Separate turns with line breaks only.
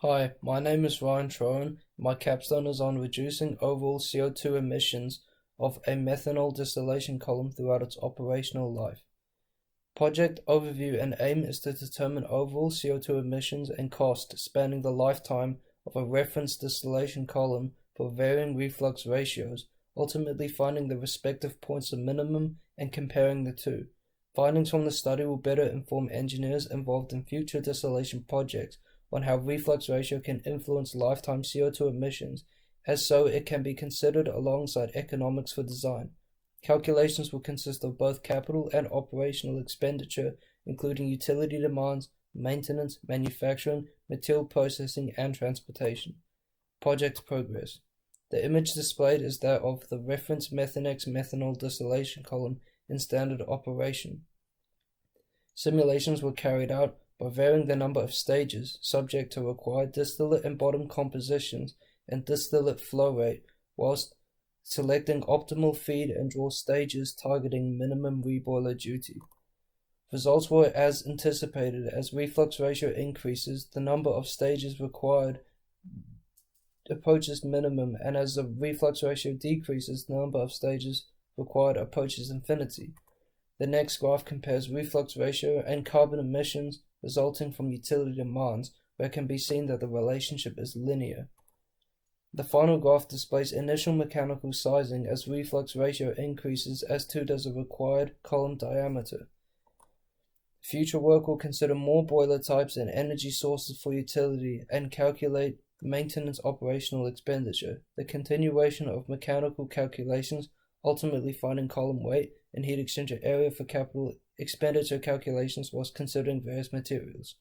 Hi, my name is Ryan Trowern. My capstone is on reducing overall CO2 emissions of a methanol distillation column throughout its operational life. Project overview and aim is to determine overall CO2 emissions and cost spanning the lifetime of a reference distillation column for varying reflux ratios, ultimately finding the respective points of minimum and comparing the two. Findings from the study will better inform engineers involved in future distillation projects on how reflux ratio can influence lifetime CO2 emissions, as so it can be considered alongside economics for design. Calculations will consist of both capital and operational expenditure, including utility demands, maintenance, manufacturing, material processing, and transportation. Project progress. The image displayed is that of the reference Methanex methanol distillation column in standard operation. Simulations were carried out by varying the number of stages subject to required distillate and bottom compositions and distillate flow rate, whilst selecting optimal feed and draw stages targeting minimum reboiler duty. Results were as anticipated. As reflux ratio increases, the number of stages required approaches minimum, and as the reflux ratio decreases, the number of stages required approaches infinity. The next graph compares reflux ratio and carbon emissions resulting from utility demands, where it can be seen that the relationship is linear. The final graph displays initial mechanical sizing as reflux ratio increases, as too does the required column diameter. Future work will consider more boiler types and energy sources for utility and calculate maintenance operational expenditure. The continuation of mechanical calculations, ultimately finding column weight and heat exchanger area for capital expenditure calculations whilst considering various materials.